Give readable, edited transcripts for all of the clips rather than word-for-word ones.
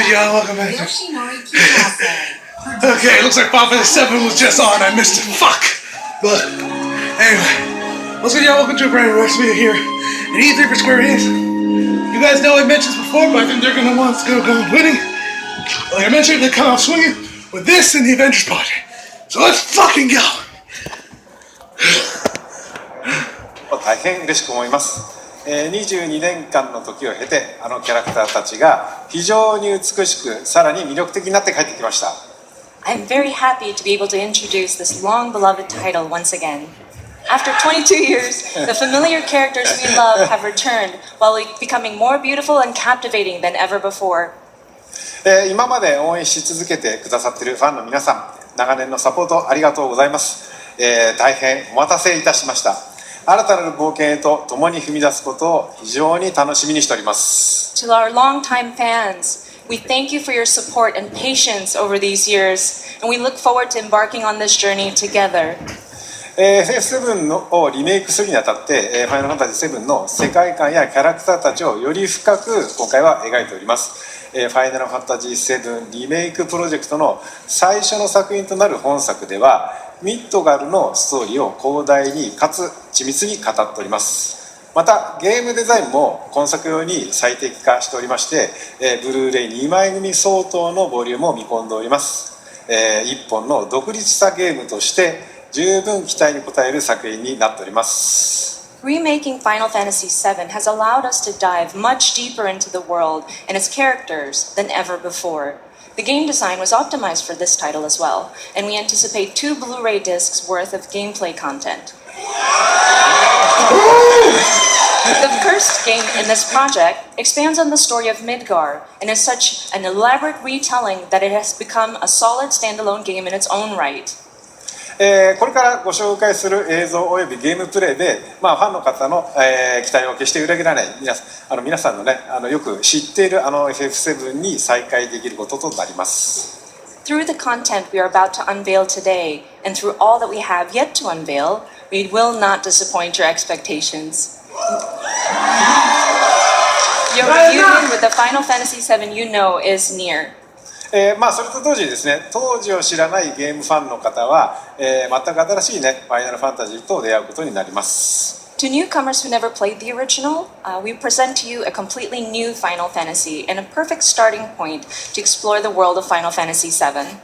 Alright, y'all, welcome back. Okay, looks like Final Fantasy 7 was just on. I missed it. Fuck! But, anyway. Once again, y'all, welcome to a brand new recipe here at E3 for Square Enix. You guys know I mentioned this before, but I think they're going to want to go winning. Like I mentioned, they come out swinging with this and the Avengers Project. So let's fucking go! 大変嬉しく思います。22年間の時を経て、あのキャラクターたちが非常に美しく、さらに魅力的になって帰ってきました。I'm very happy to be able to introduce this long-beloved title once again. After 22 years, the familiar characters we love have returned while becoming more beautiful and captivating than ever before. 今まで応援し続けてくださっているファンの皆さん、長年のサポートありがとうございます。大変お待たせいたしました。新たなる冒険へと共に踏み出すことを非常に楽しみにしております。To our longtime fans, we thank you for your support and patience over these years, and we look forward to embarking on this journey together. FF7 をリメイクするにあたって、ファイナルファンタジー7の世界観やキャラクターたちをより深く今回は描いております。ファイナルファンタジー7リメイクプロジェクトの最初の作品となる本作では、ミッドガルのストーリーを広大にかつ緻密に語っております。またゲームデザインも今作用に最適化しておりまして、ブルーレイ2枚組相当のボリュームを見込んでおります。一本の独立したゲームとして十分期待に応える作品になっております。Remaking Final Fantasy VII has allowed us to dive much deeper into the world and its characters than ever before. The game design was optimized for this title as well, and we anticipate 2 Blu-ray discs worth of gameplay content. The first game in this project expands on the story of Midgar and is such an elaborate retelling that it has become a solid standalone game in its own right. これからご紹介する映像およびゲームプレイで、ファンの方の、期待を決して裏切らない皆さんのね、よく知っているFF7 に再会できることとなります。Through the content we are about to unveil today, and through all that we have yet to unveil, we will not disappoint your expectations. Your reunion with the Final Fantasy VII you know is near. それと同時にですね、当時を知らないゲームファンの方は、全く新しいね、ファイナルファンタジーと出会うことになります。To newcomers who never played the original, we present to you a completely new Final Fantasy and a perfect starting point to explore the world of Final Fantasy VII.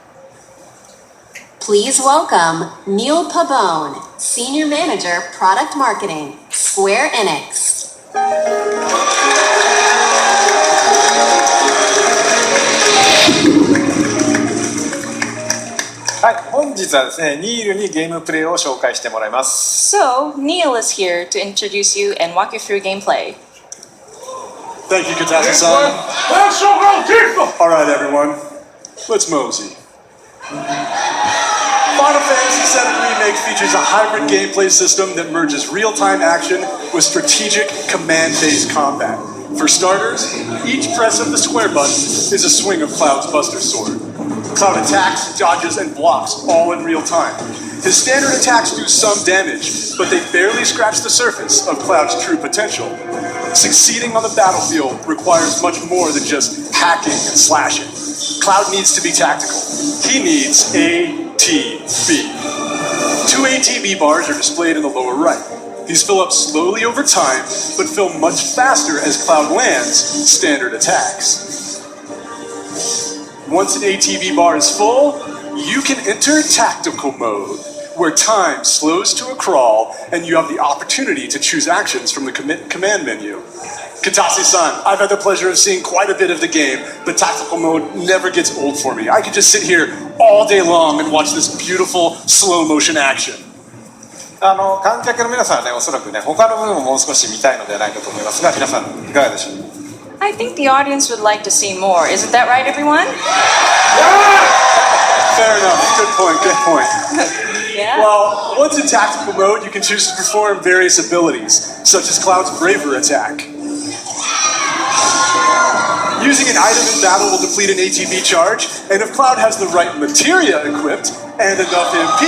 Please welcome Neil Pabon, Senior Manager, Product Marketing, Square Enix. はい、本日はですね、ニールにゲームプレイを紹介してもらいます。So, Neil is here to introduce you and walk you through gameplay. Thank you, Katase-san. All right, everyone, let's mosey. Final Fantasy VII Remake features a hybrid gameplay system that merges real-time action with strategic command-based combat. For starters, each press of the square button is a swing of Cloud's Buster Sword. Cloud attacks, dodges, and blocks all in real time. His standard attacks do some damage, but they barely scratch the surface of Cloud's true potential. Succeeding on the battlefield requires much more than just hacking and slashing. Cloud needs to be tactical. He needs ATB. 2 ATB bars are displayed in the lower right. These fill up slowly over time, but fill much faster as Cloud lands standard attacks. Once an ATB bar is full, you can enter tactical mode, where time slows to a crawl and you have the opportunity to choose actions from the command menu. Katase-san, I've had the pleasure of seeing quite a bit of the game, but tactical mode never gets old for me. I could just sit here all day long and watch this beautiful slow motion action. 観客の皆さんはね、おそらくね、他の部分ももう少し見たいのではないかと思いますが、皆さんいかがでしょう。I think the audience would like to see more. Isn't that right, everyone? Fair enough. Good point. Good point. Yeah. Well, once in tactical mode, you can choose to perform various abilities, such as Cloud's Braver attack. Using an item in battle will deplete an ATB charge, and if Cloud has the right materia equipped and enough MP,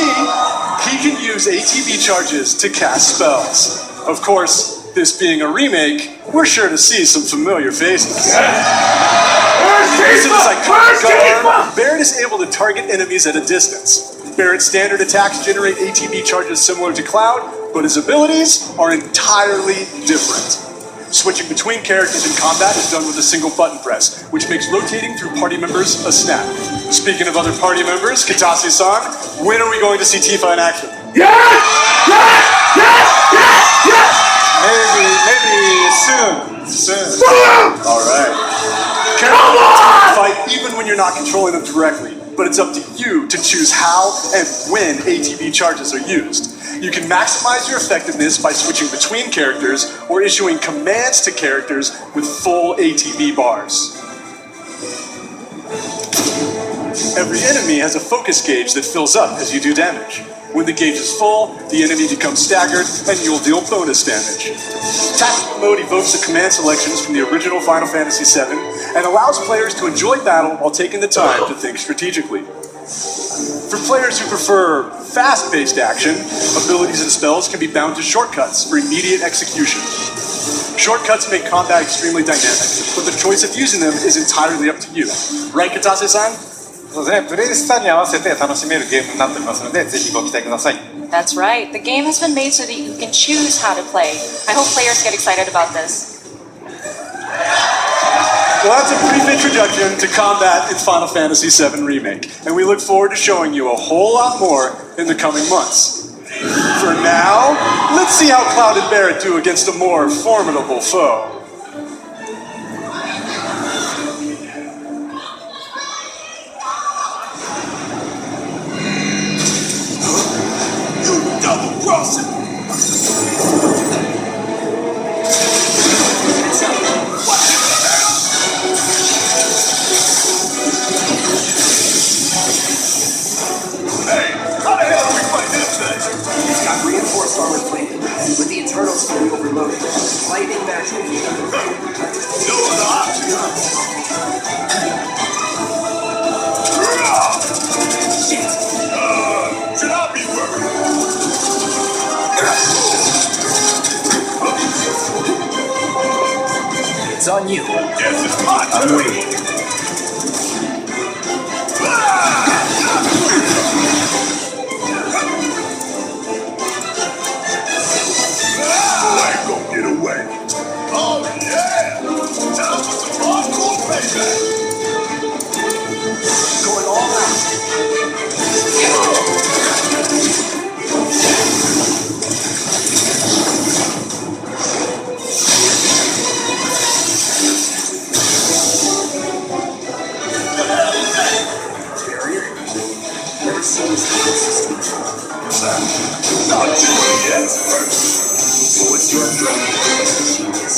he can use ATB charges to cast spells. Of course, This being a remake, we're sure to see some familiar faces. Where's Using his iconic gun, Barrett is able to target enemies at a distance. Barrett's standard attacks generate ATB charges similar to Cloud, but his abilities are entirely different. Switching between characters in combat is done with a single button press, which makes rotating through party members a snap. Speaking of other party members, Kitase-san, when are we going to see Tifa in action? Yes! Yes! Yes! Yes! Maybe soon. All right. Characters can fight even when you're not controlling them directly, but it's up to you to choose how and when ATB charges are used. You can maximize your effectiveness by switching between characters or issuing commands to characters with full ATB bars. Every enemy has a focus gauge that fills up as you do damage. When the gauge is full, the enemy becomes staggered and you'll deal bonus damage. Tactical mode evokes the command selections from the original Final Fantasy VII and allows players to enjoy battle while taking the time to think strategically. For players who prefer fast-paced action, abilities and spells can be bound to shortcuts for immediate execution. Shortcuts make combat extremely dynamic, but the choice of using them is entirely up to you. Right, Kitase-san? そうですね、プレイスタイルに合わせて楽しめるゲームになっておりますので、ぜひご期待ください。 That's right. The game has been made so that you can choose how to play. I hope players get excited about this. Well, that's a brief introduction to combat in Final Fantasy VII Remake, and we look forward to showing you a whole lot more in the coming months. For now, let's see how Cloud and Barrett do against a more formidable foe. Double crossing! Hey, how the hell do we fight this thing? It's got reinforced armor plating, with the internals fully overloaded. Lightning magic. No other option. Shit! Should I be worried? It's on you. Yes, it's my turn. I'm waiting. I ain't gonna get away. Oh yeah! Time for some hardcore payback. Going all out. Never seen this system before. Not too many experts. What's your threat? Genius.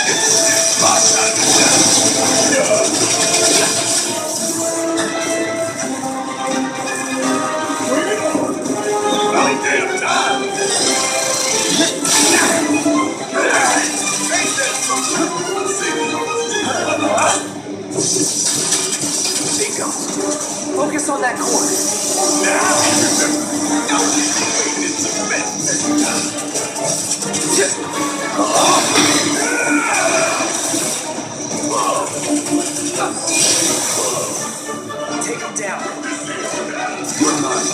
It's my time to shine. About damn time. Ain't that something? Bingo. Focus on that corner. Now, it's a mess. Take him down. You're mine.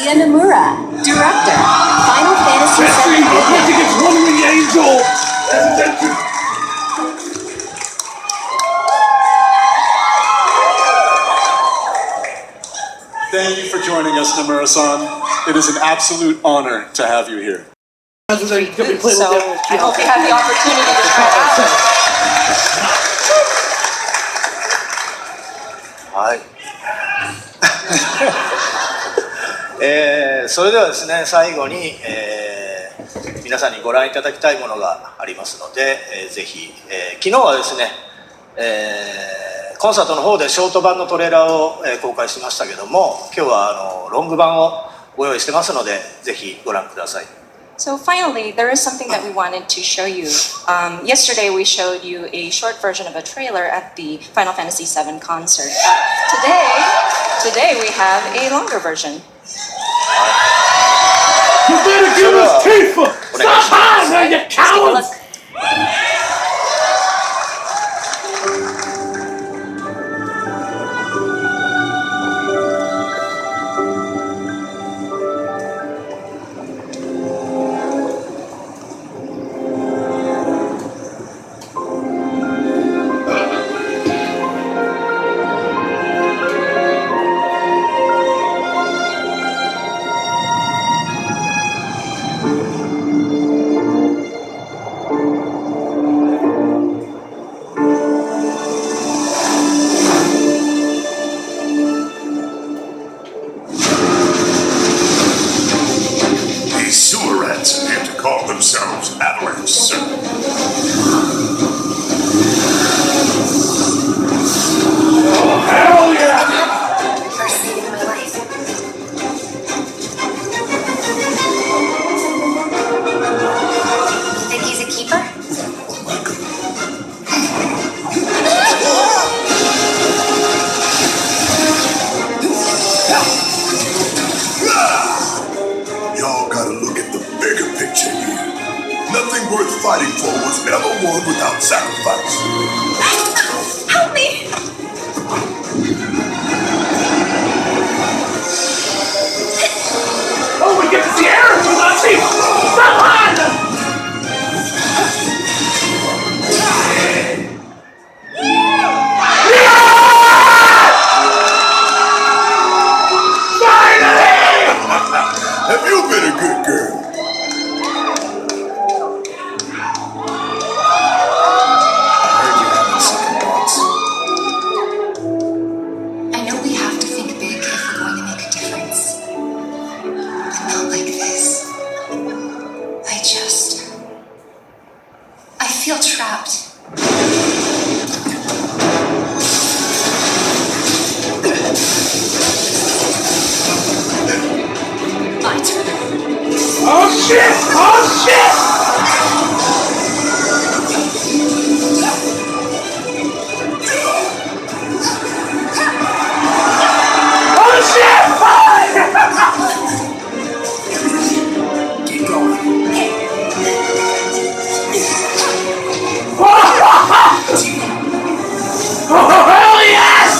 Yuya Nomura, Director, Final Fantasy Jesse, VII look like Remake. it's one winged angel. That's attention. Thank you for joining us, Nomura-san. It is an absolute honor to have you here. So I hope you have the opportunity to try it out. はい。それではですね、最後に、皆さんにご覧いただきたいものがありますので、ぜひ、昨日はですね、コンサートの方でショート版のトレーラーを、公開しましたけども、今日はロング版をご用意してますので、ぜひご覧ください。So finally, there is something that we wanted to show you. Yesterday we showed you a short version of a trailer at the Final Fantasy VII concert. Today we have a longer version. You better give us Tifa! Stop hiding, man, you Let's take a cowards! look. These sewer rats appear to call themselves avalanche serpent. Hell yeah! First thing in my life. Think he's a keeper? Y'all gotta look at the bigger picture here. Nothing worth fighting for was ever won without sacrifice. Help me! Oh, we get to see Aaron with us! Stop hiding! Have you been a good girl? I heard you having second thoughts. I know we have to think big if we're going to make a difference. But not like this. I feel trapped. My turn. Oh shit! Oh shit! Oh shit! Keep going. Oh hell yes!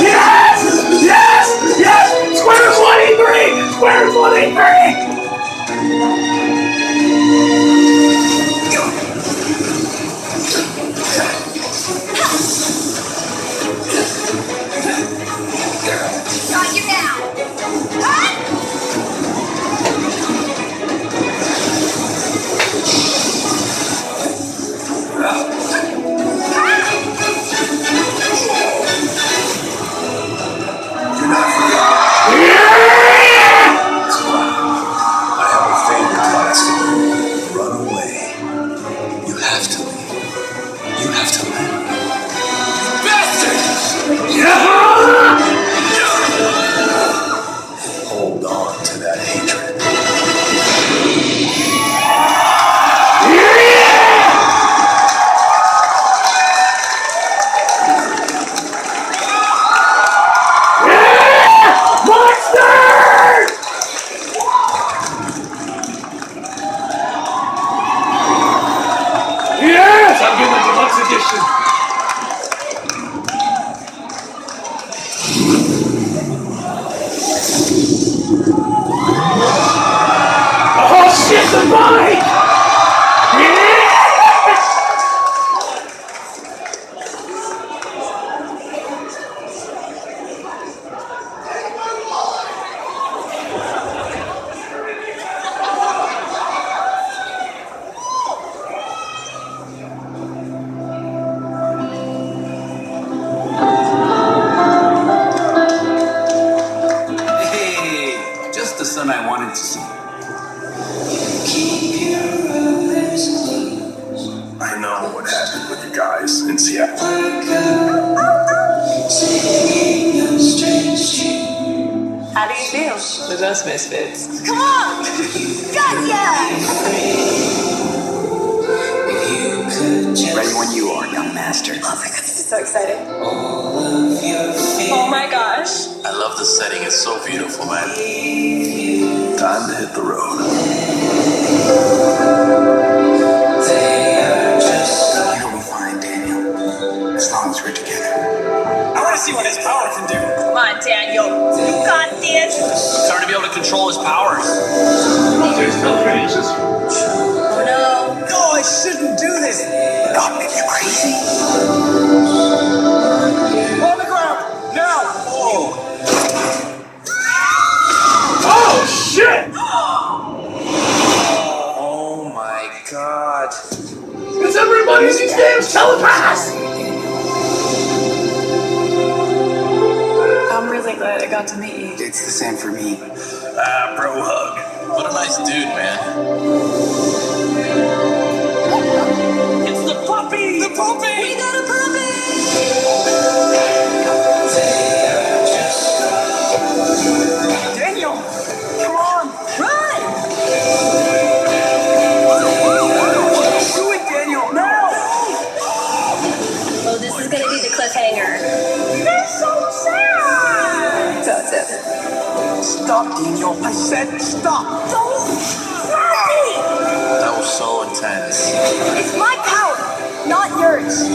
Yes! Yes! Yes! Square 23! Square 23! Got you now. You're not free. Yeah! That's why. was us misfits. Come on! Got ya! Ready when you are, young master. Oh my god, this is so exciting. Oh my gosh. I love the setting. It's so beautiful, man. Time to hit the road. You'll be fine, Daniel. As long as we're together. I want to see what his power can do. Come on, Daniel. You got this. It's hard to be able to control his powers. Oh no. No, I shouldn't do this. God, make you crazy. On the ground, now. Oh shit! Oh my god. Because everybody's these games telepaths! I'm really glad I got to meet you. It's the same for me. Bro hug. What a nice dude, man. It's the puppy. The puppy. We got a puppy! Daniel, come on. Run! Do it, Daniel. Now. Oh, this is gonna be the cliffhanger. They're so sad! That's it. Stop, Daniel. I said stop. Don't hurt me! That was so intense. It's my power, not yours.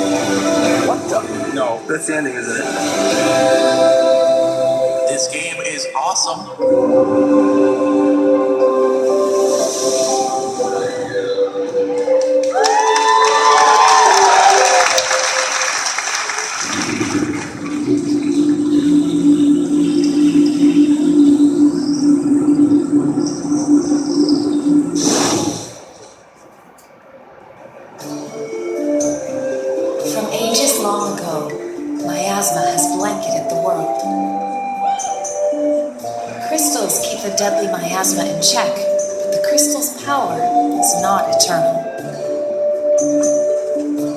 What the? No, that's the ending, isn't it? This game is awesome. From ages long ago, miasma has blanketed the world. Crystals keep the deadly miasma in check, but the crystal's power is not eternal.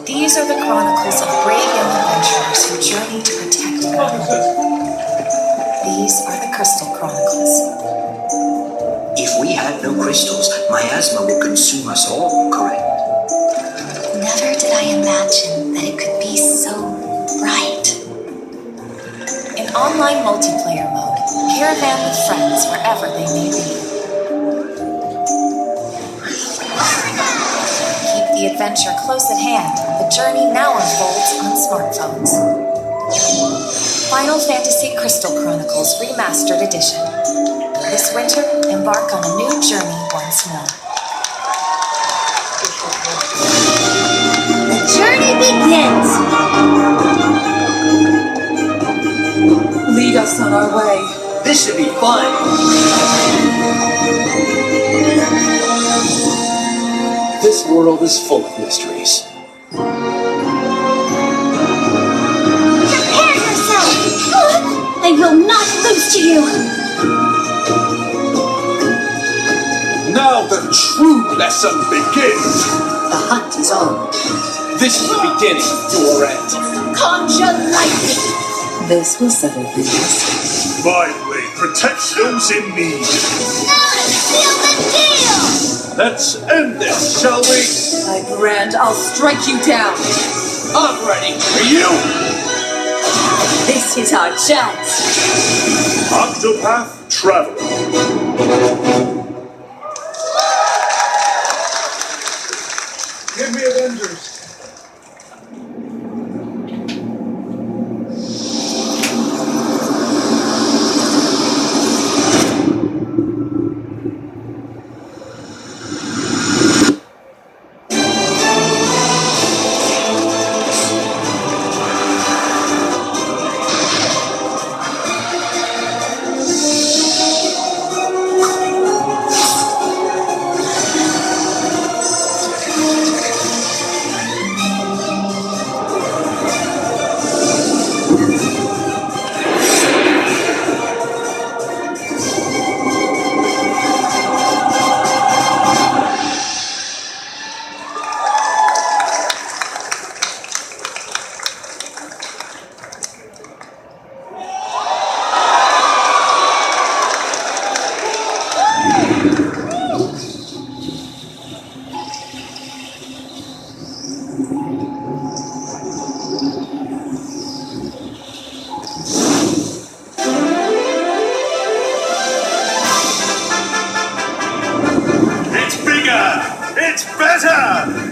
These are the chronicles of brave young adventurers who journey to protect Earth. These are the Crystal Chronicles. If we had no crystals, miasma will consume us all, correct? Never did I imagine that it could be so bright. In online multiplayer mode, caravan with friends wherever they may be. Keep the adventure close at hand. The journey now unfolds on smartphones. Final Fantasy Crystal Chronicles Remastered Edition. This winter, embark on a new journey once more. The journey begins! Lead us on our way. This should be fun. This world is full of mysteries. Prepare yourself! I will not lose to you! Now the true lesson begins. The hunt is on. This is the beginning of your end. Conjure lightning! This will settle things. My blade protects those in need. Now to seal the deal! Let's end this, shall we? My brand, I'll strike you down. I'm ready for you. This is our chance. Octopath Traveler. Give me Avengers.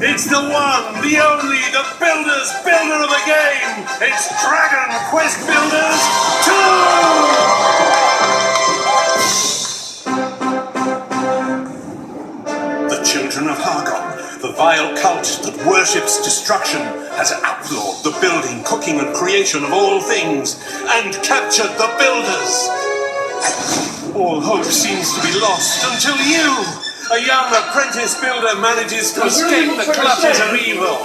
It's the one, the only, the builder's builder of the game. It's Dragon Quest Builders 2! The children of Hargon, the vile cult that worships destruction, has outlawed the building, cooking, and creation of all things, and captured the builders. All hope seems to be lost until you, a young apprentice builder, manages to escape the clutches of evil.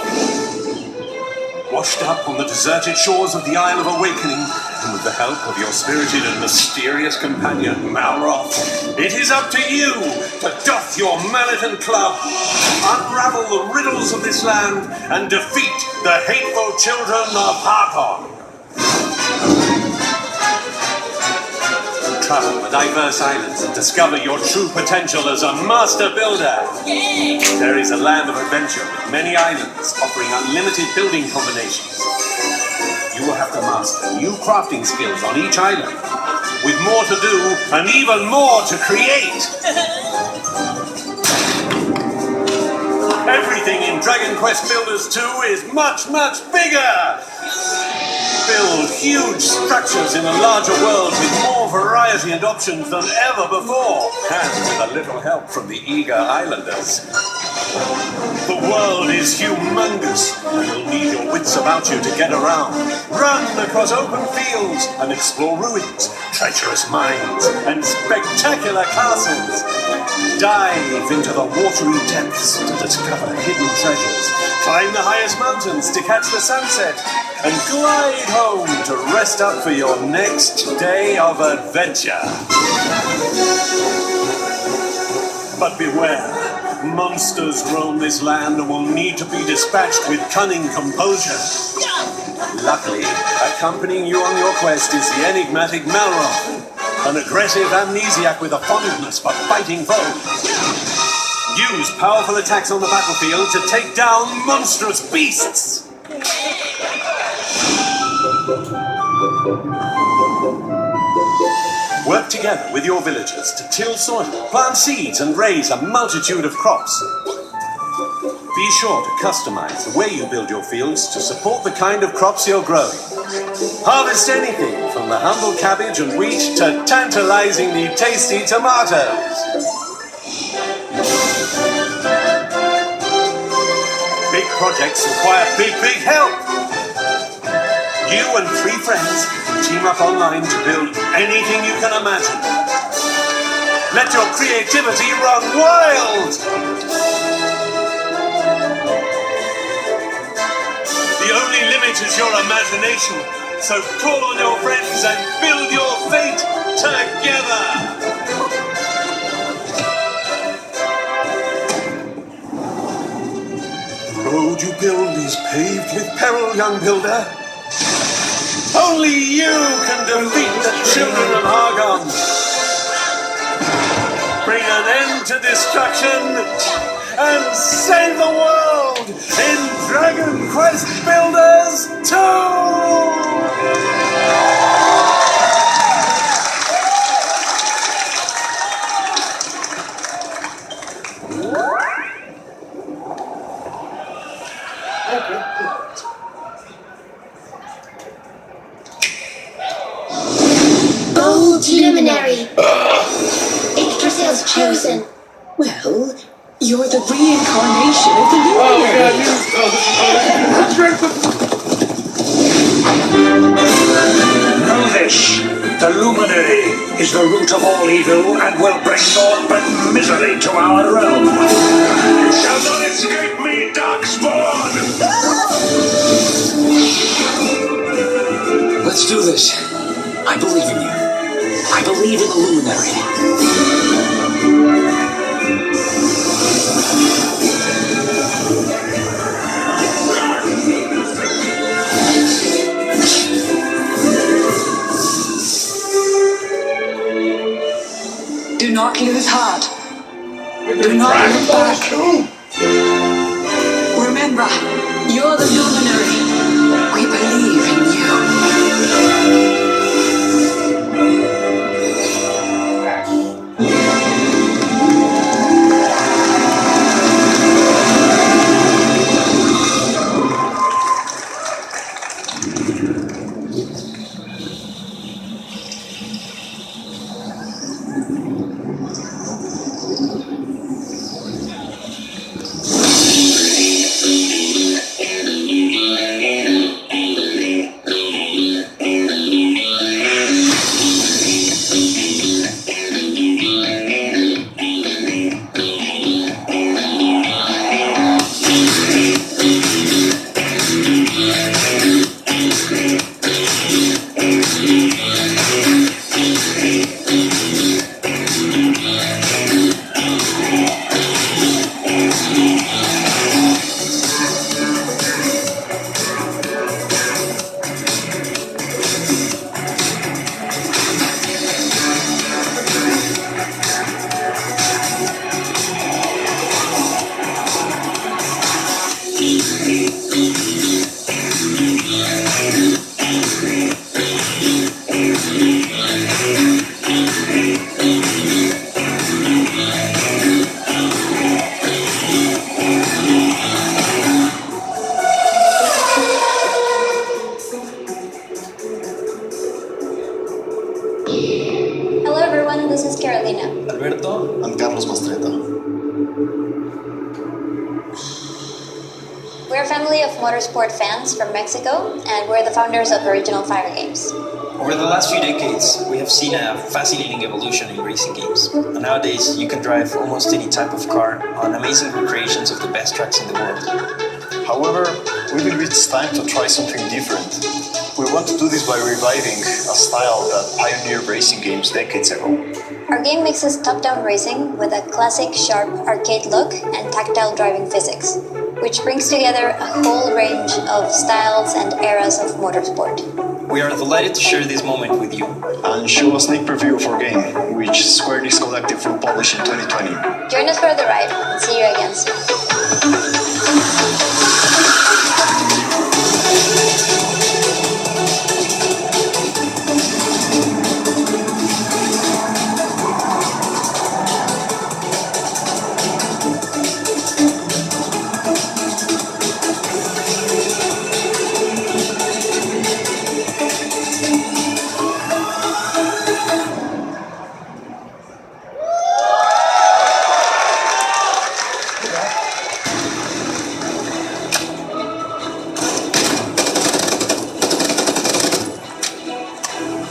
Washed up on the deserted shores of the Isle of Awakening, and with the help of your spirited and mysterious companion, Malroth, it is up to you to doff your mallet and club, unravel the riddles of this land, and defeat the hateful children of Harkon. Travel the diverse islands and discover your true potential as a master builder. Yay! There is a land of adventure with many islands offering unlimited building combinations. You will have to master new crafting skills on each island, with more to do and even more to create. Everything in Dragon Quest Builders 2 is much, much bigger! Build huge structures in a larger world with more variety and options than ever before, and with a little help from the eager islanders. The world is humongous, and you'll need your wits about you to get around. Run across open fields and explore ruins, treacherous mines, and spectacular castles. Dive into the watery depths to discover hidden treasures. Climb the highest mountains to catch the sunset, and glide home to rest up for your next day of adventure. But beware, monsters roam this land and will need to be dispatched with cunning composure. Luckily, accompanying you on your quest is the enigmatic Malroth, an aggressive amnesiac with a fondness for fighting foes. Use powerful attacks on the battlefield to take down monstrous beasts. Work together with your villagers to till soil, plant seeds, and raise a multitude of crops. Be sure to customize the way you build your fields to support the kind of crops you're growing. Harvest anything from the humble cabbage and wheat to tantalizingly tasty tomatoes. Big projects require big help. You and 3 friends team up online to build anything you can imagine. Let your creativity run wild! The only limit is your imagination, so call on your friends and build your fate together! The road you build is paved with peril, young builder. Only you can defeat the children of Hargon. Bring an end to destruction and save the world in Dragon Quest Builders 2! Luminary. Yggdrasil's chosen. Well, you're the reincarnation of the luminary. Know this. The luminary is the root of all evil and will bring naught but misery to our realm. You shall not escape me, Darkspawn! Let's do this. I believe in you. I believe in the luminary. Do not lose heart. Do not look back. Remember, you're the luminary. We believe in you. This is Carolina. Alberto. I'm Carlos Mastreta. We're a family of motorsport fans from Mexico, and we're the founders of Original Fire Games. Over the last few decades, we have seen a fascinating evolution in racing games. And nowadays, you can drive almost any type of car on amazing recreations of the best tracks in the world. However, we believe it's time to try something different. We want to do this by reviving a style that pioneered racing games decades ago. Our game mixes top-down racing with a classic, sharp arcade look and tactile driving physics, which brings together a whole range of styles and eras of motorsport. We are delighted to share this moment with you. And show a sneak preview of our game, which Square Enix Collective will publish in 2020. Join us for the ride, and see you again soon.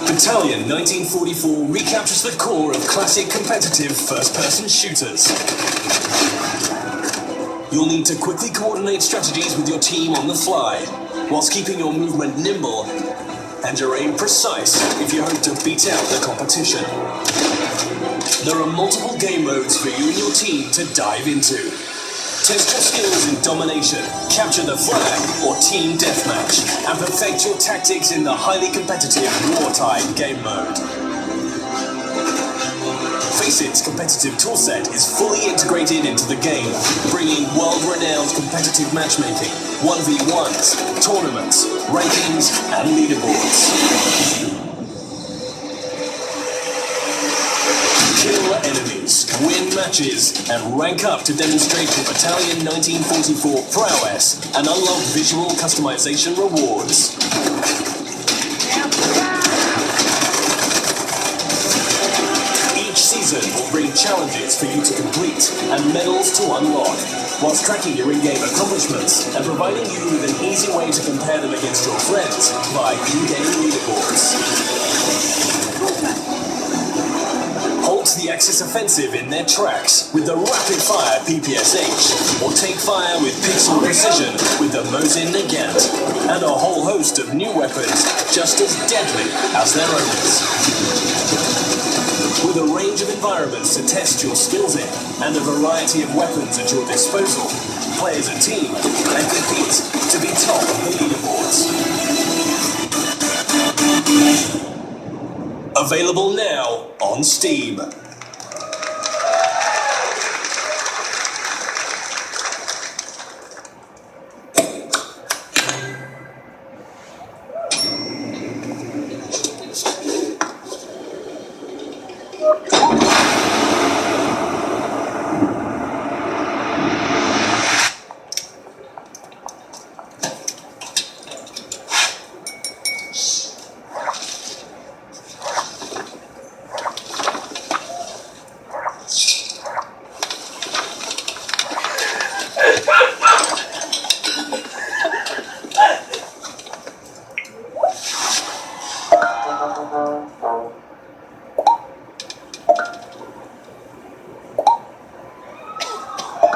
Battalion 1944 recaptures the core of classic competitive first-person shooters. You'll need to quickly coordinate strategies with your team on the fly, whilst keeping your movement nimble and your aim precise if you hope to beat out the competition. There are multiple game modes for you and your team to dive into. Test your skills in domination, capture the flag, or team deathmatch, and perfect your tactics in the highly competitive wartime game mode. Facit's competitive toolset is fully integrated into the game, bringing world-renowned competitive matchmaking, 1v1s, tournaments, rankings, and leaderboards. Kill enemies, win matches, and rank up to demonstrate your Battalion 1944 prowess and unlock visual customization rewards. Each season will bring challenges for you to complete and medals to unlock, whilst tracking your in-game accomplishments and providing you with an easy way to compare them against your friends via in-game leaderboards. Halt the Axis offensive in their tracks with the rapid-fire PPSH, or take fire with pixel precision with the Mosin Nagant, and a whole host of new weapons just as deadly as their owners. With a range of environments to test your skills in, and a variety of weapons at your disposal, play as a team and compete to be top of the leaderboards. Available now on Steam.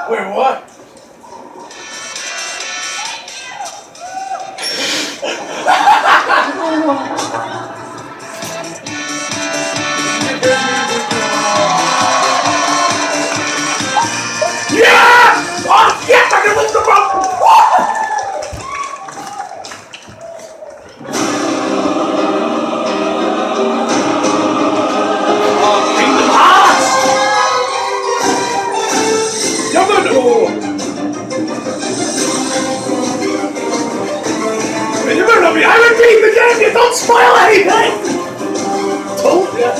Wait, what? Yeah! Oh, yes! I can lift the boat! Kingdom Hearts! You better not be. I repeat the game. You don't spoil anything. Told ya.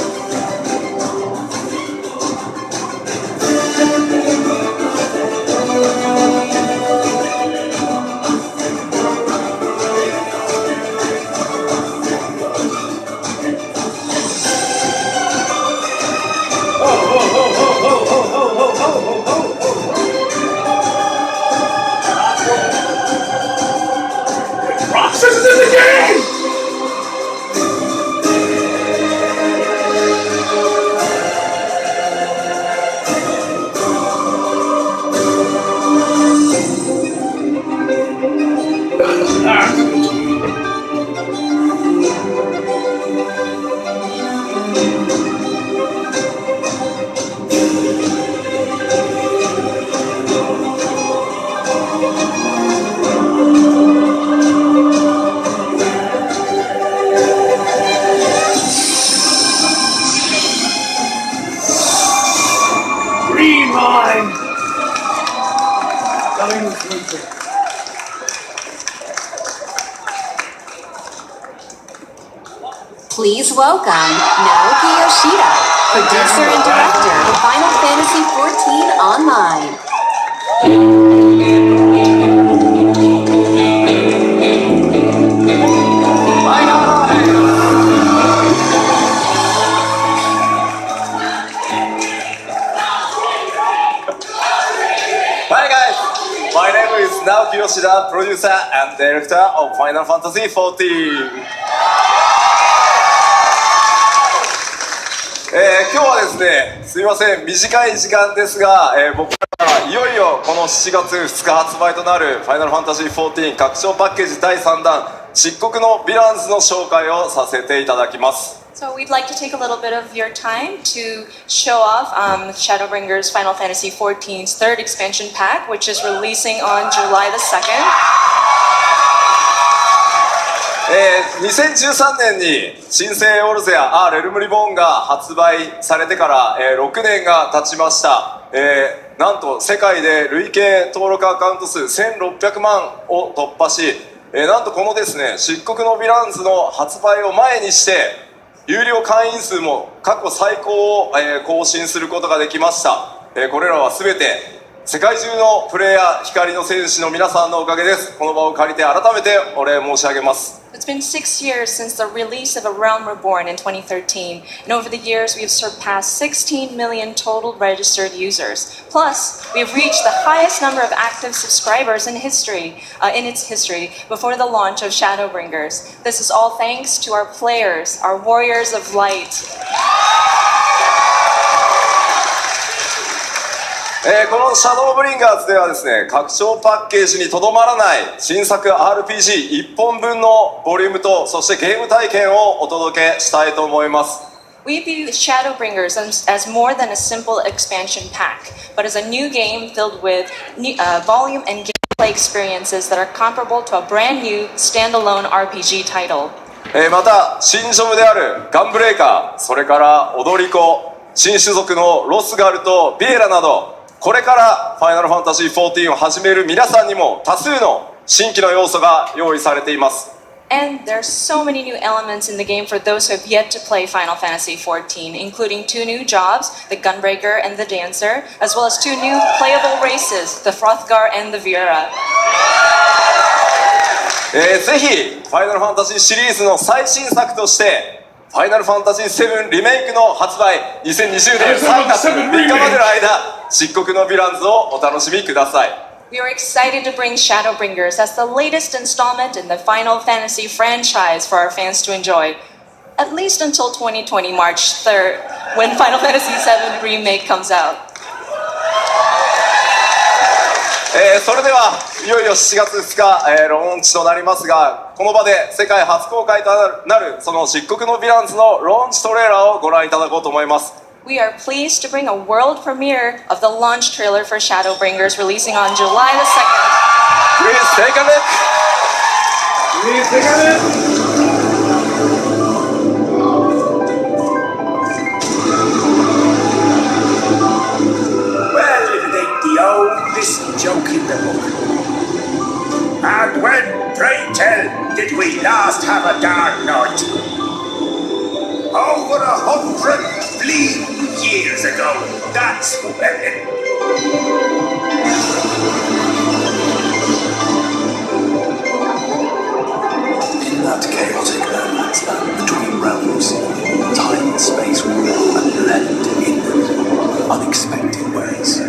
Please welcome Naoki Yoshida, producer and director of Final Fantasy XIV Online. Hi guys, my name is Naoki Yoshida, producer and director of Final Fantasy XIV. 今日はですね、すいません、短い時間ですが、僕らはいよいよこの7月2日発売となるファイナルファンタジー14拡張パッケージ第3弾漆黒のヴィランズの紹介をさせていただきます。So we'd like to take a little bit of your time to show off Shadowbringers Final Fantasy XIV's third expansion pack, which is releasing on July the 2nd. 2013年に新生オルゼアレルムリボーンが発売されてから、6年が経ちました。なんと世界で累計登録アカウント数1600万を突破し、なんとこのですね漆黒のヴィランズの発売を前にして有料会員数も過去最高を、更新することができました。これらは全て世界中のプレイヤー光の戦士の皆さんのおかげです。この場を借りて改めてお礼申し上げます。It's been 6 years since the release of A Realm Reborn in 2013, and over the years we have surpassed 16 million total registered users. Plus, we have reached the highest number of active subscribers in its history before the launch of Shadowbringers. This is all thanks to our players, our warriors of light. このシャドーブリンガーズではですね、拡張パッケージにとどまらない新作 RPG1 本分のボリュームとそしてゲーム体験をお届けしたいと思います。We view Shadowbringers as more than a simple expansion pack, but as a new game filled with volume and gameplay experiences that are comparable to a brand new standalone RPG title. また新ジョブであるガンブレーカー、それから踊り子、新種族のロスガルとビエラなどこれからファイナルファンタジー14を始める皆さんにも多数の新規の要素が用意されています。And there are so many new elements in the game for those who have yet to play Final Fantasy XIV, including 2 new jobs, the Gunbreaker and the Dancer, as well as 2 new playable races, the Frothgar and the Viera. ぜひファイナルファンタジーシリーズの最新作としてファイナルファンタジー7リメイクの発売2020年3月3日までの間漆黒のヴィランズをお楽しみください。We are excited to bring Shadowbringers as the latest installment in the Final Fantasy franchise for our fans to enjoy, at least until 2020 March 3rd, when Final Fantasy VII Remake comes out. それではいよいよ7月2日、ローンチとなりますが、この場で世界初公開となるその漆黒のヴィランズのローンチトレーラーをご覧いただこうと思います。We are pleased to bring a world premiere of the launch trailer for Shadowbringers releasing on July the 2nd. Please take a look! Please take a look! Well, it ain't the oldest joke in the book. And when, pray tell, did we last have a dark night? Over 100 bleeding years ago, that's when. In that chaotic no man's land between realms, time and space war and blend in unexpected ways.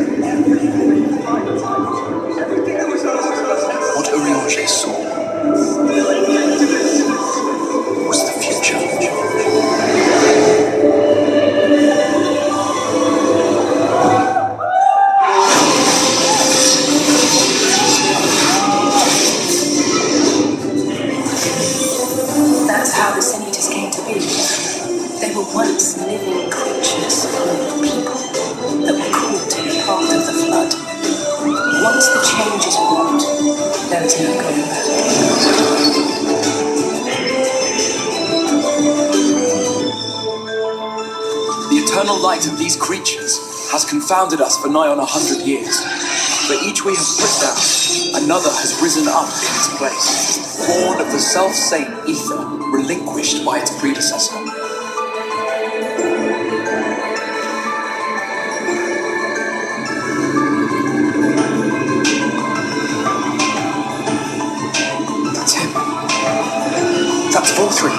What Oriange saw was the future. That's how the Senators came to be. They were once living creatures among people that were called to be part of the flood. Once the change is wrought, there is no going back. The eternal light of these creatures has confounded us for nigh on 100 years. For each we have put down, another has risen up in its place. born of the self-same ether relinquished by its predecessor. That's him. That's Volthree.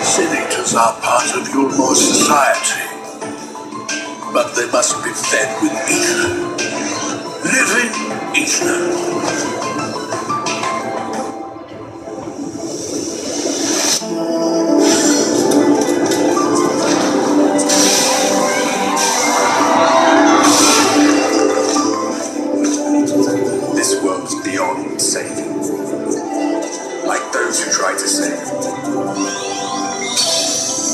Senators are part of your society, but they must be fed with ether. Living ether. This world's beyond saving. Like those who try to save.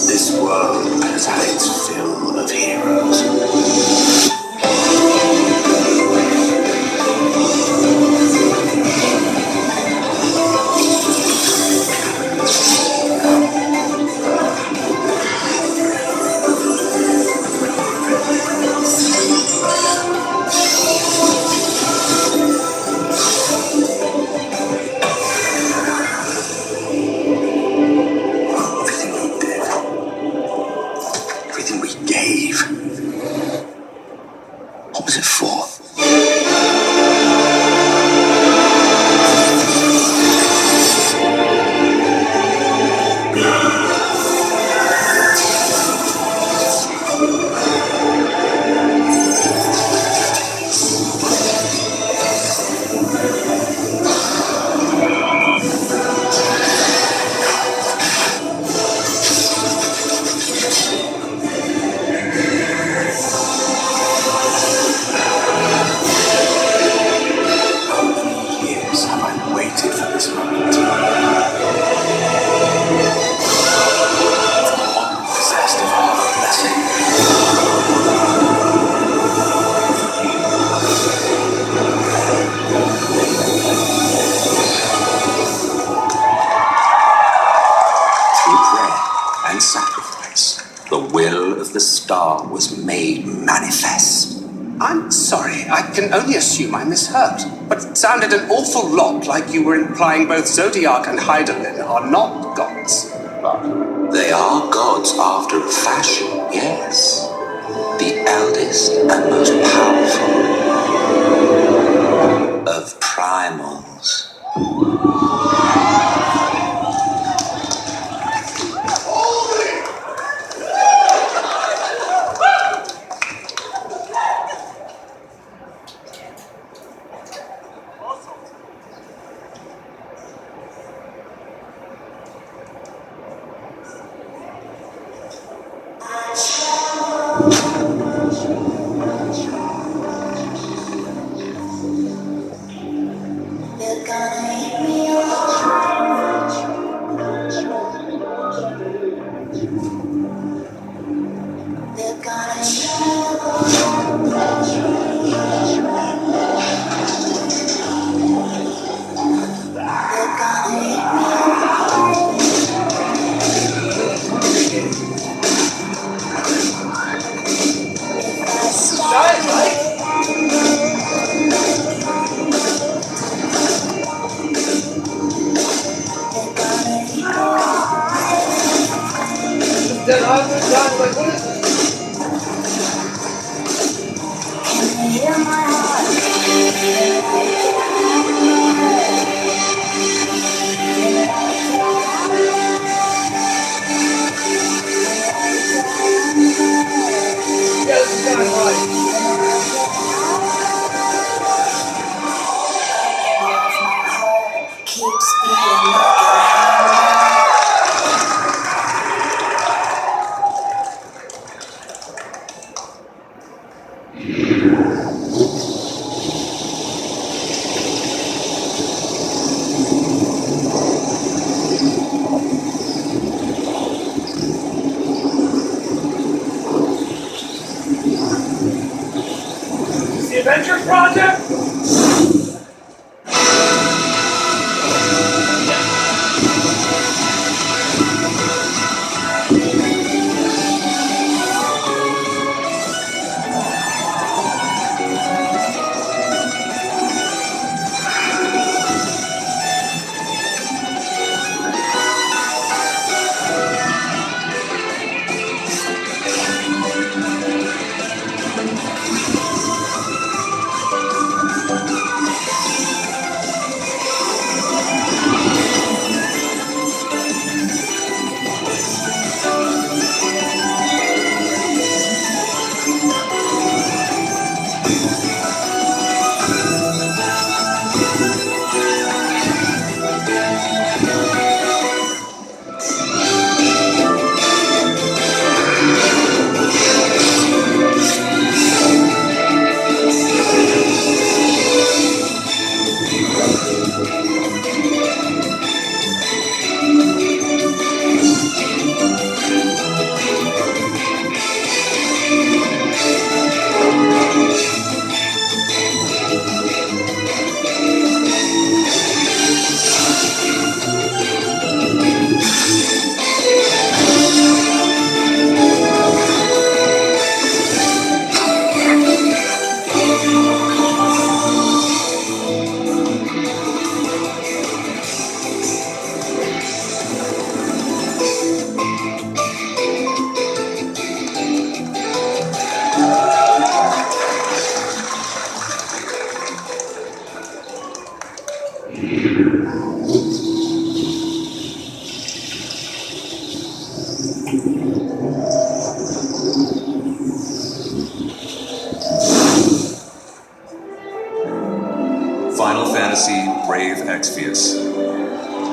This world has had its fill of heroes. Everything we did, everything we gave, what was it for? How many years have I waited for this moment? One possessed of our blessing. Through prayer and sacrifice, the will of the star was made manifest. I'm sorry, I can only assume I misheard, but it sounded an awful lot like you were implying both Zodiac and Hydaelyn are not gods. They are gods after a fashion, yes. The eldest and most powerful of primals. The Adventure Project?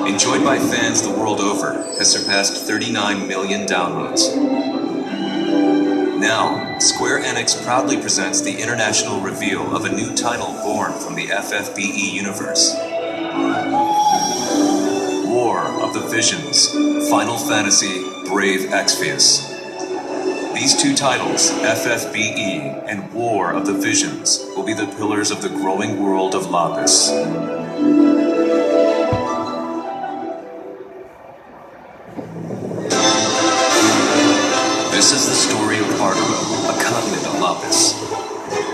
enjoyed by fans the world over, has surpassed 39 million downloads. Now, Square Enix proudly presents the international reveal of a new title born from the FFBE universe. War of the Visions, Final Fantasy, Brave Exvius. These two titles, FFBE and War of the Visions, will be the pillars of the growing world of Lapis. This is the story of Arturo, a continent on Lapis.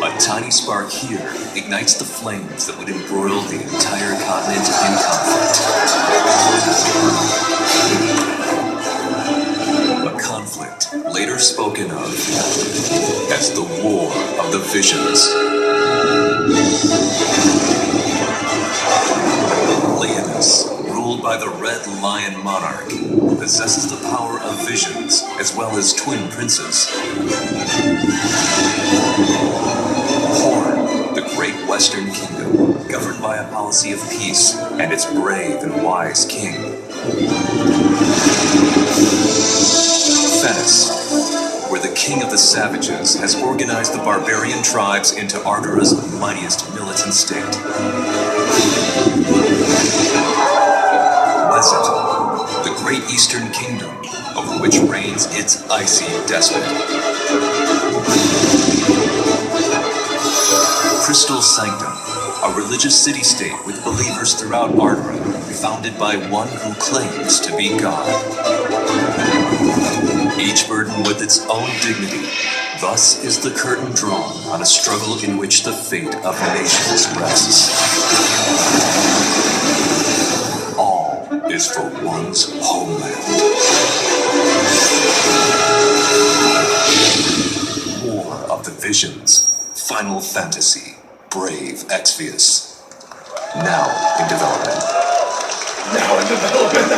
A tiny spark here ignites the flames that would embroil the entire continent in conflict. A conflict later spoken of as the War of the Visions. Leonis, ruled by the Red Lion Monarch, possesses the power of visions as well as twin princes. Horn, the great Western Kingdom, governed by a policy of peace and its brave and wise king. Venice, where the king of the savages has organized the barbarian tribes into Ardura's mightiest militant state. Wesset, the great eastern kingdom over which reigns its icy despot. Crystal Sanctum, a religious city-state with believers throughout Ardura, founded by one who claims to be God. Each burdened with its own dignity, thus is the curtain drawn on a struggle in which the fate of nations rests. All is for one's homeland. War of the Visions, Final Fantasy, Brave Exvius. Now in development. Now in development.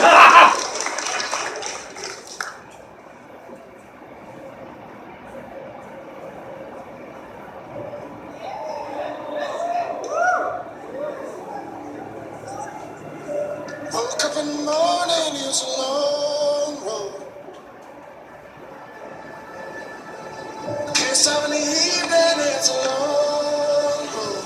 Woke up in the morning, it's a long road. Can't stop in the evening, it's a long road.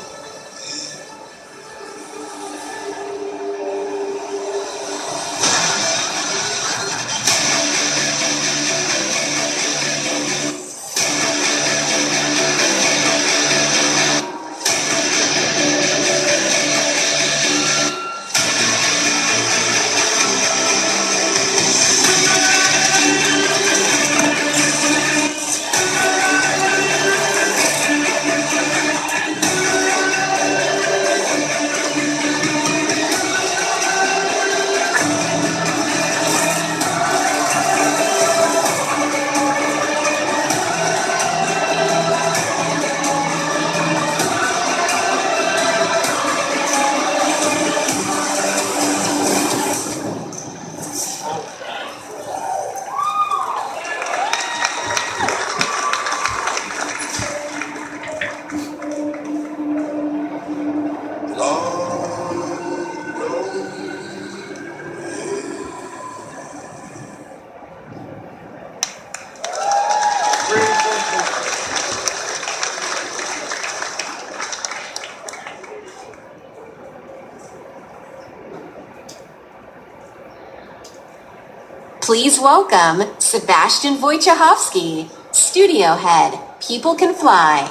Please welcome Sebastian Wojciechowski, Studio Head, People Can Fly.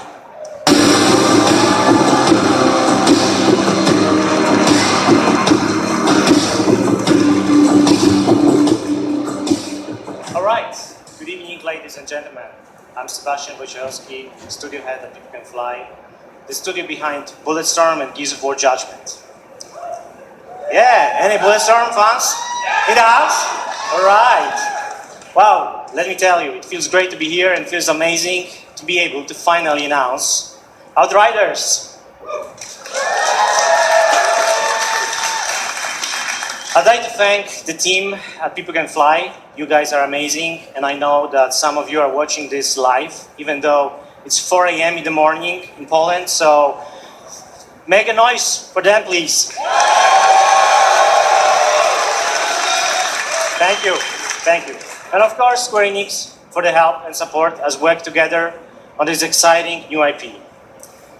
All right. Good evening, ladies and gentlemen. I'm Sebastian Wojciechowski, Studio Head at People Can Fly, the studio behind Bulletstorm and Gears of War Judgment. Yeah, any Bulletstorm fans in the house? All right. Wow, let me tell you, it feels great to be here and it feels amazing to be able to finally announce Outriders. I'd like to thank the team at People Can Fly. You guys are amazing, and I know that some of you are watching this live, even though it's 4 a.m. in the morning in Poland, so make a noise for them, please. Thank you. Thank you. And of course, Square Enix for the help and support as we work together on this exciting new IP.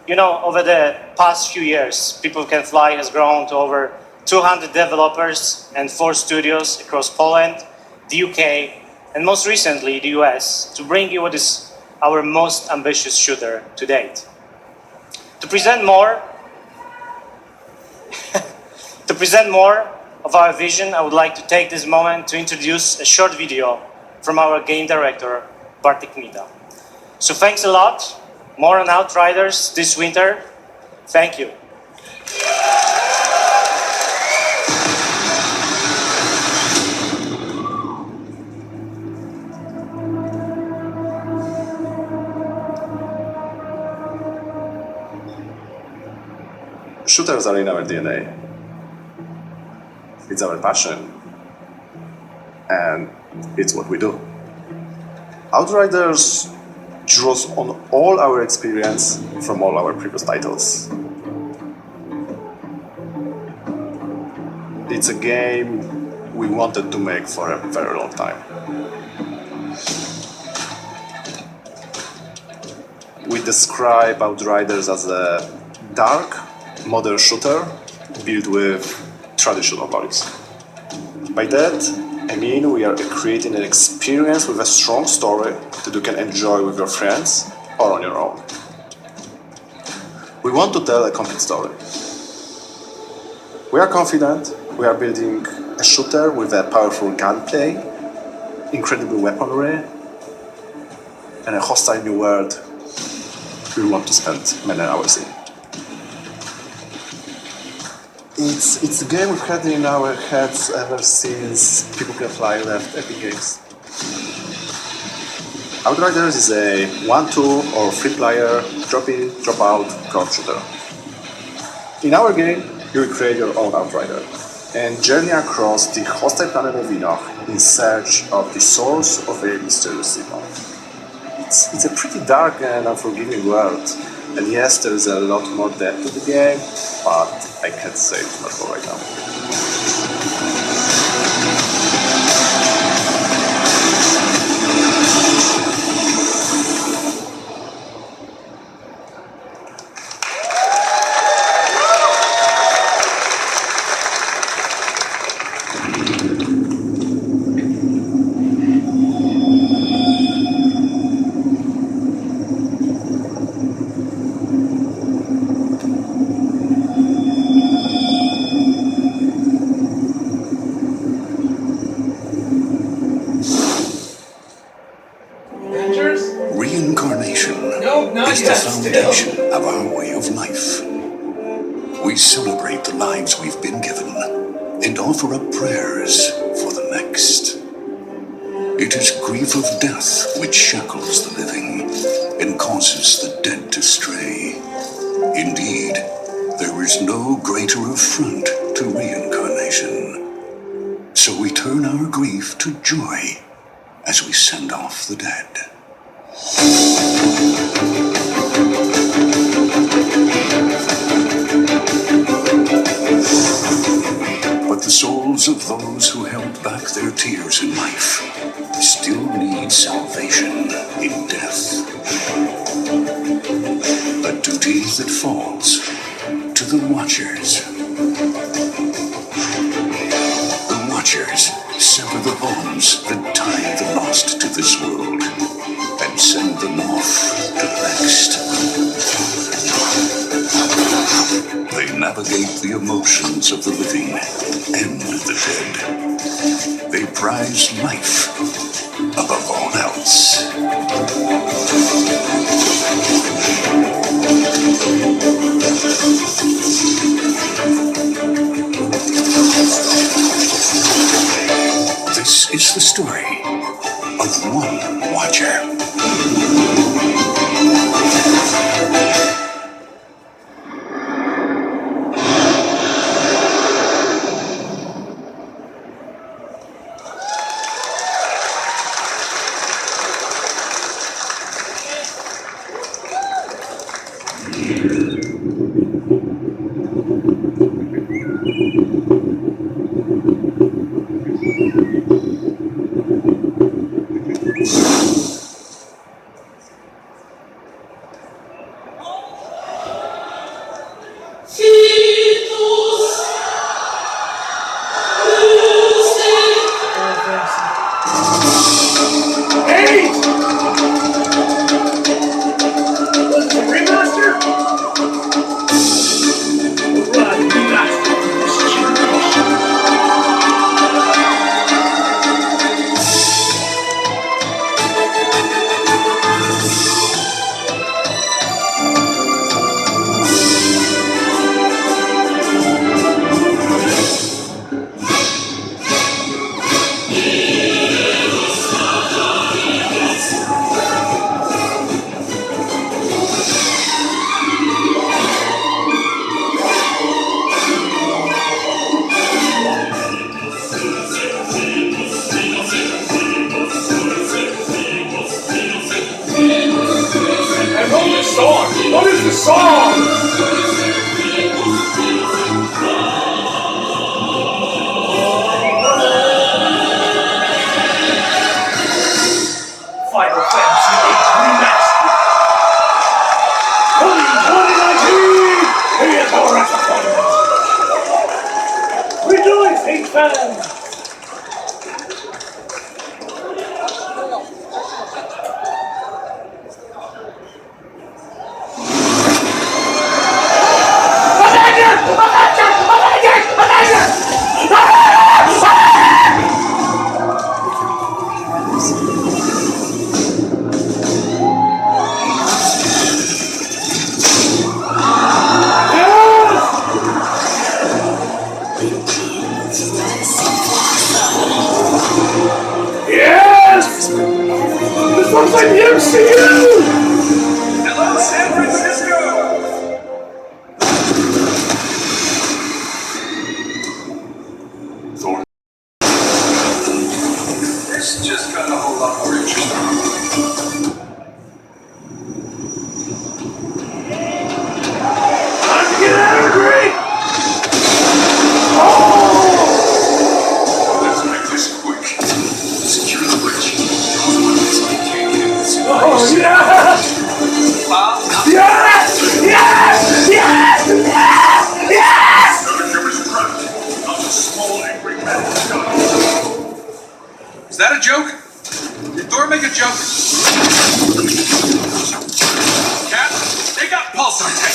You know, over the past few years, People Can Fly has grown to over 200 developers and 4 studios across Poland, the UK, and most recently the US to bring you what is our most ambitious shooter to date. To present more of our vision, I would like to take this moment to introduce a short video from our game director, Bartek Mita. So thanks a lot. More on Outriders this winter. Thank you. Shooters are in our DNA. It's our passion. And it's what we do. Outriders draws on all our experience from all our previous titles. It's a game we wanted to make for a very long time. We describe Outriders as a dark, modern shooter built with traditional values. By that, I mean we are creating an experience with a strong story that you can enjoy with your friends or on your own. We want to tell a complete story. We are confident we are building a shooter with a powerful gunplay, incredible weaponry, and a hostile new world we want to spend many hours in. It's a game we've had in our heads ever since People Can Fly left Epic Games. Outriders is a 1, 2, or 3-player drop-in, drop-out crowd shooter. In our game, you will create your own Outrider and journey across the hostile planet of Enoch in search of the source of a mysterious signal. It's a pretty dark and unforgiving world, and yes, there is a lot more depth to the game, but I can't say too much more right now. Reincarnation is the foundation of our way of life. We celebrate the lives we've been given and offer up prayers for the next. It is grief of death which shackles the living and causes the dead to stray. Indeed, there is no greater affront to reincarnation. So we turn our grief to joy as we send off the dead. But the souls of those who held back their tears in life still need salvation in death. A duty that falls to the Watchers. The Watchers sever the bonds that tie the lost to this world and send them off to the next. They navigate the emotions of the living and the dead. They prize life above all else. This is the story of one Watcher. Hey! Was it a remaster? Alright, remaster for this generation. And what is the song? What is the song? Final Fantasy VIII Remastered. Coming 2019! Here's our entertainment. Rejoice, H fans! Yes! This looks like the MCU! Hello, San Francisco! This just got a whole lot more interesting. Time to get angry! Let's make this quick. Secure the bridge. Oh, yeah! Yes! Yes! Yes! Yes! Yes! Starkiller trapped. I'm a small angry man. Is that a joke? Did Thor make a joke? Cap, they got pulsar tech.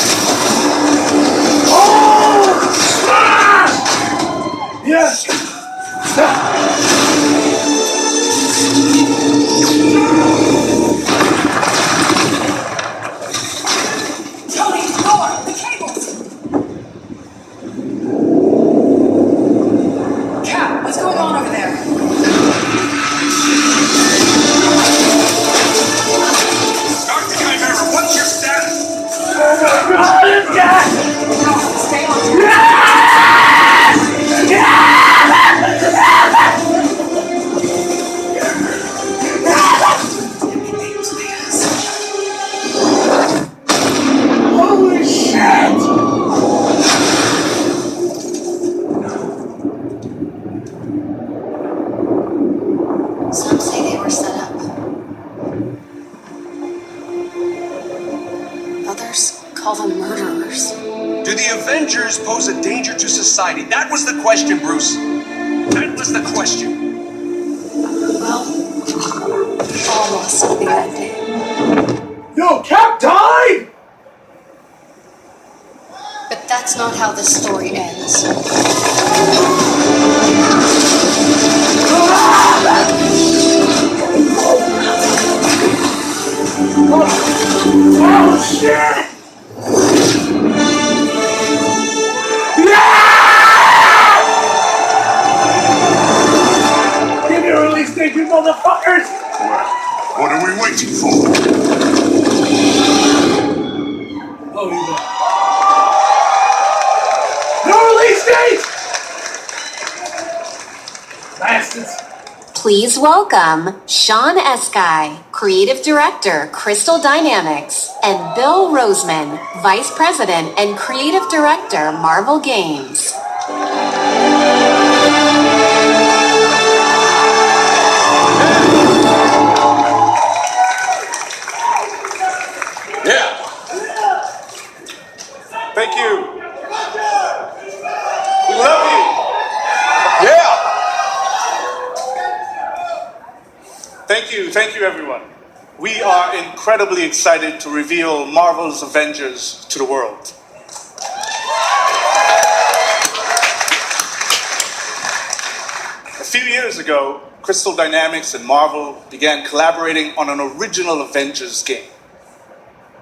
Oh! Smash! Yes! Tony, Thor, the cables! Cap, what's going on over there? Start the Chimera, what's your status? Oh my god, it's got... Stay on. Yes! Yes! Holy shit! Some say they were set up. Others call them murderers. Do the Avengers pose a danger to society? That was the question, Bruce. That was the question. Well, all lost something that day. Yo, Cap died! But that's not how this story ends. Oh shit! Yeah! Give me a release date, you motherfuckers! Well, what are we waiting for? Oh, you bet. No release date! Bastards. Please welcome Sean Eskai, Creative Director, Crystal Dynamics, and Bill Roseman, Vice President and Creative Director, Marvel Games. Yeah. Thank you. We love you. Yeah. Thank Thank you, everyone. We are incredibly excited to reveal Marvel's Avengers to the world. A few years ago, Crystal Dynamics and Marvel began collaborating on an original Avengers game.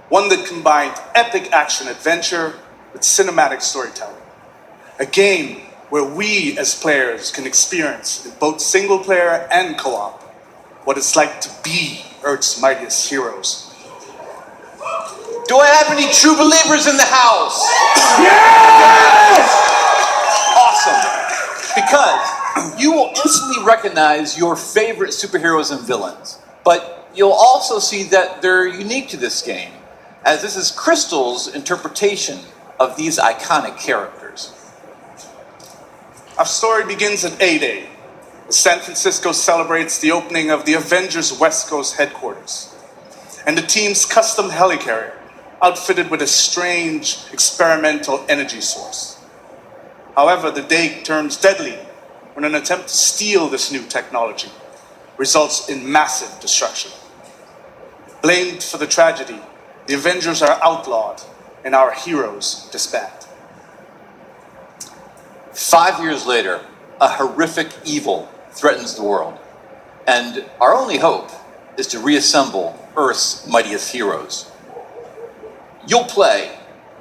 One that combined epic action-adventure with cinematic storytelling. A game where we as players can experience in both single-player and co-op what it's like to be Earth's mightiest heroes. Do I have any true believers in the house? Yes! Awesome. Because you will instantly recognize your favorite superheroes and villains. But you'll also see that they're unique to this game, as this is Crystal's interpretation of these iconic characters. Our story begins at A-Day. San Francisco celebrates the opening of the Avengers West Coast headquarters, and the team's custom helicarrier, outfitted with a strange experimental energy source. However, the day turns deadly when an attempt to steal this new technology results in massive destruction. Blamed for the tragedy, the Avengers are outlawed and our heroes disband. 5 years later, a horrific evil threatens the world, and our only hope is to reassemble Earth's mightiest heroes. You'll play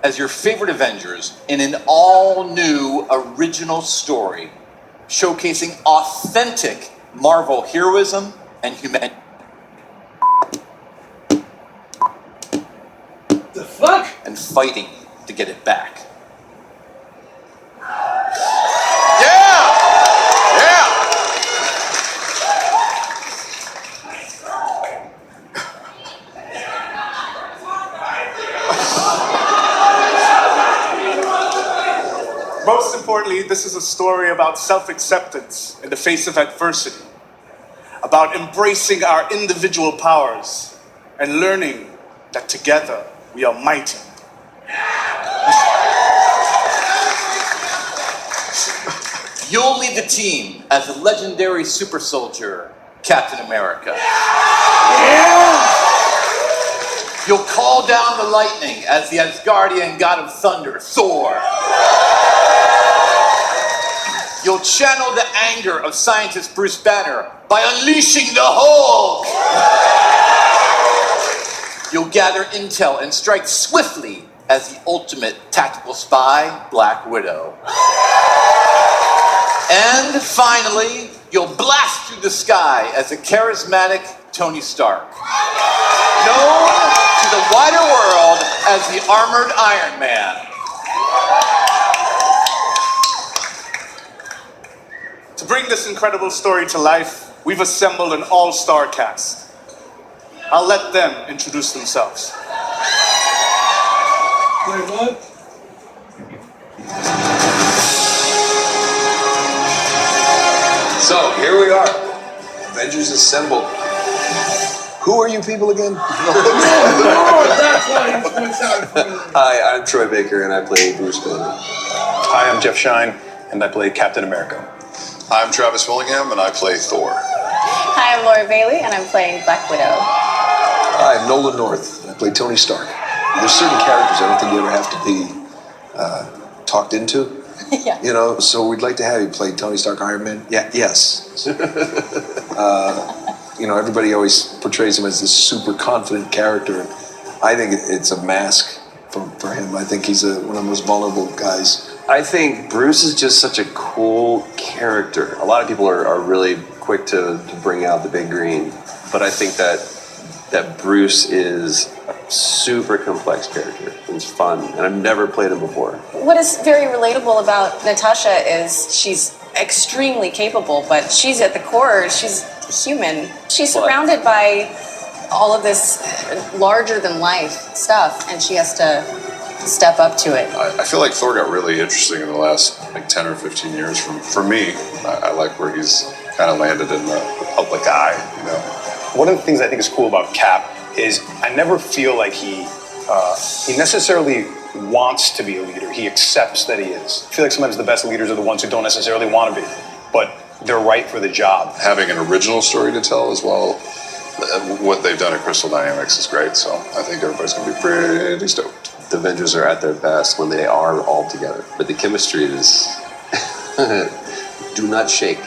as your favorite Avengers in an all-new original story, showcasing authentic Marvel heroism and humanity. The fuck? And fighting to get it back. Most importantly, this is a story about self-acceptance in the face of adversity, about embracing our individual powers and learning that together we are mighty. You'll lead the team as the legendary super soldier, Captain America. You'll call down the lightning as the Asgardian god of thunder, Thor. You'll channel the anger of scientist Bruce Banner by unleashing the Hulk. You'll gather intel and strike swiftly as the ultimate tactical spy, Black Widow. And finally, you'll blast through the sky as the charismatic Tony Stark, known to the wider world as the Armored Iron Man. To bring this incredible story to life, we've assembled an all-star cast. I'll let them introduce themselves. Wait, what? So, here we are. Avengers assembled. Who are you people again? Hi, I'm Troy Baker, and I play Bruce Banner. Hi, I'm Jeff Shine, and I play Captain America. I'm Travis Willingham, and I play Thor. Hi, I'm Laura Bailey, and I'm playing Black Widow. Hi, I'm Nolan North, and I play Tony Stark. There's certain characters I don't think you ever have to be talked into. Yeah. You know, so we'd like to have you play Tony Stark, Iron Man. Yeah, yes. You know, everybody always portrays him as this super confident character. I think it's a mask for him. I think he's one of the most vulnerable guys. I think Bruce is just such a cool character. A lot of people are really quick to bring out the big green, but I think that Bruce is a super complex character. It's fun, and I've never played him before. What is very relatable about Natasha is she's extremely capable, but she's at the core, she's human. She's surrounded by all of this larger-than-life stuff, and she has to step up to it. I feel like Thor got really interesting in the last 10 or 15 years. For me, I like where he's kind of landed in the public eye, you know. One of the things I think is cool about Cap is I never feel like he necessarily wants to be a leader. He accepts that he is. I feel like sometimes the best leaders are the ones who don't necessarily want to be, but they're right for the job. Having an original story to tell as well What they've done at Crystal Dynamics is great, so I think everybody's going to be pretty stoked. The Avengers are at their best when they are all together, but the chemistry is do not shake.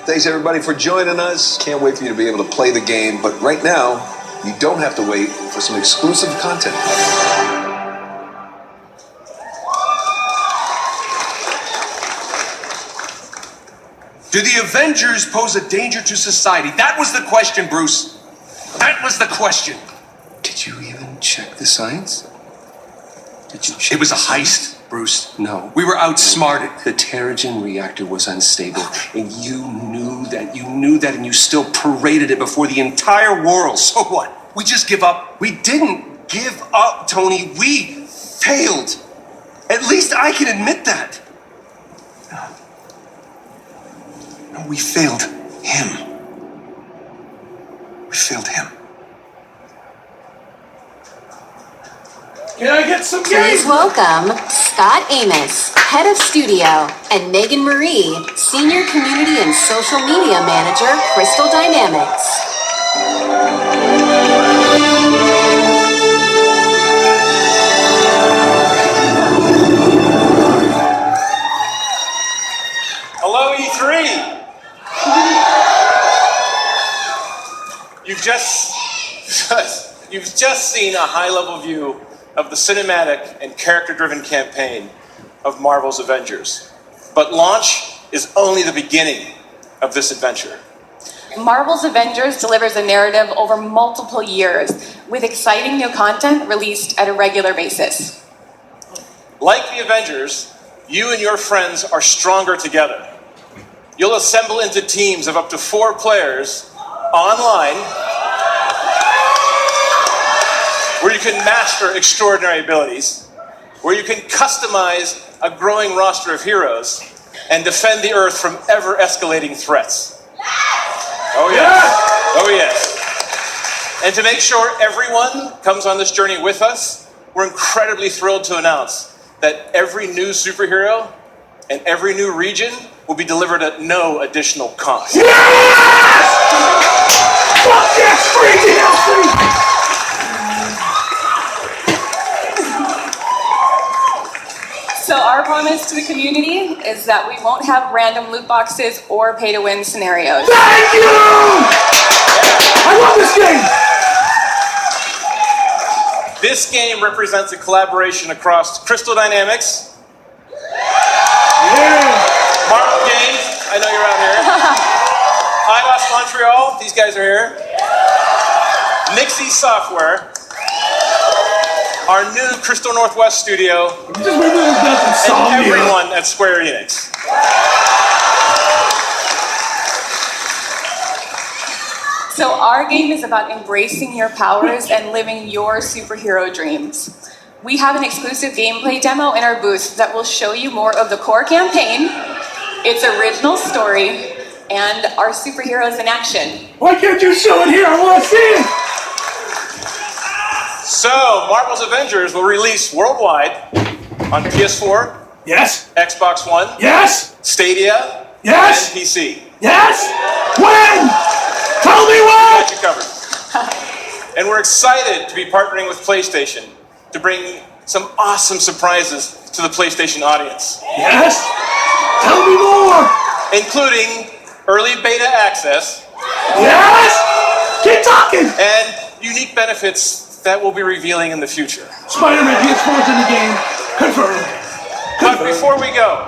Thanks everybody for joining us. Can't wait for you to be able to play the game, but right now, you don't have to wait for some exclusive content. Do the Avengers pose a danger to society? That was the question, Bruce. That was the question. Did you even check the science? Did you check It was a the science? heist, Bruce. No. We were outsmarted. The Terrigen reactor was unstable, and you knew that, and you still paraded it before the entire world. So what? We just give up? We didn't give up, Tony. We failed. At least I can admit that. No, we failed him. We failed him. Can I get some Please welcome Scott Amos, Head of Studio, and Megan Marie, Senior Community and Social Media Manager, Crystal Dynamics. Hello, E3! You've just seen a high-level view of the cinematic and character-driven campaign of Marvel's Avengers. But launch is only the beginning of this adventure. Marvel's Avengers delivers a narrative over multiple years, with exciting new content released at a regular basis. Like the Avengers, you and your friends are stronger together. You'll assemble into teams of up to 4 players online, where you can master extraordinary abilities, where you can customize a growing roster of heroes, and defend the Earth from ever-escalating threats. Oh yes, oh yes. And to make sure everyone comes on this journey with us, we're incredibly thrilled to announce that every new superhero and every new region will be delivered at no additional cost. Yes! Fuck yes! Free DLC! So our promise to the community is that we won't have random loot boxes or pay-to-win scenarios. Thank you! I love this game! This game represents a collaboration across Crystal Dynamics, Marvel Games, I know you're out here, IDOS Montreal, these guys are here, Nixie Software, our new Crystal Northwest studio, and everyone at Square Enix. So our game is about embracing your powers and living your superhero dreams. We have an exclusive gameplay demo in our booth that will show you more of the core campaign, its original story, and our superheroes in action. Why can't you show it here? I want to see it! So, Marvel's Avengers will release worldwide on PS4, yes, Xbox One, yes, Stadia, yes, and PC. Yes! When? Tell me when! Got you covered. And we're excited to be partnering with PlayStation to bring some awesome surprises to the PlayStation audience. Yes? Tell me more! Including early beta access. Yes! Keep talking! And unique benefits that we'll be revealing in the future. Spider-Man PS4's in the game. Confirmed. But before we go,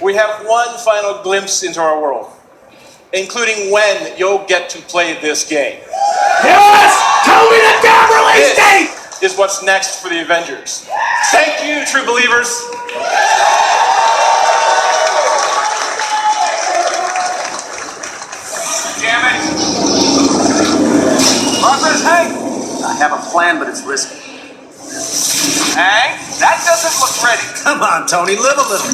we have one final glimpse into our world, including when you'll get to play this game. Yes! Tell me the damn release date! This is what's next for the Avengers. Thank you, true believers. Damn it! Progress, Hank! I have a plan, but it's risky. Hank, that doesn't look ready. Come on, Tony, live a little.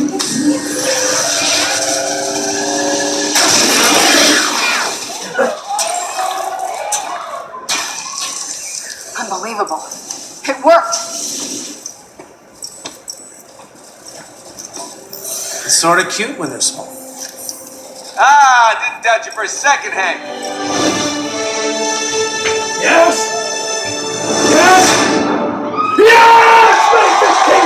Unbelievable. It worked. It's sort of cute when they're small. Ah, I didn't doubt you for a second, Hank. Yes! Yes! Yes! Make this team!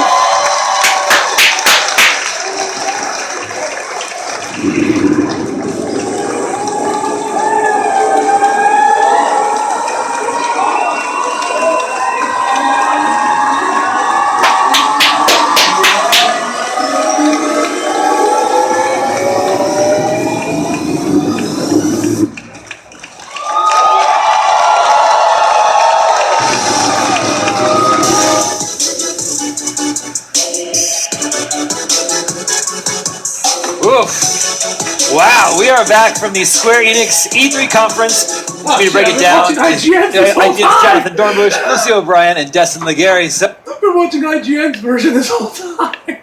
Oof. Wow, we are back from the Square Enix E3 conference. Oh, to break it down. IGN's Jonathan Dornbush, Lucio O'Brien, and Destin Legary. I've been watching IGN's version this whole time.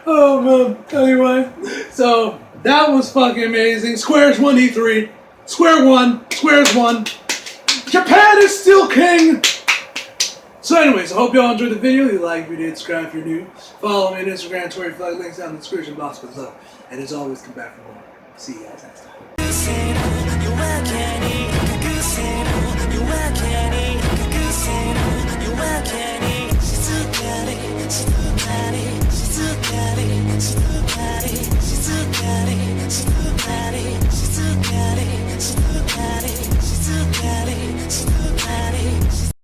Oh man. Anyway, so that was fucking amazing. Square's won E3. Square won. Square's won. Japan is still king. So anyways, I hope y'all enjoyed the video. If you like, video, subscribe if you're new. Follow me on Instagram, Twitter, flag links down in the description box below. And as always, come back for more. See you guys next time.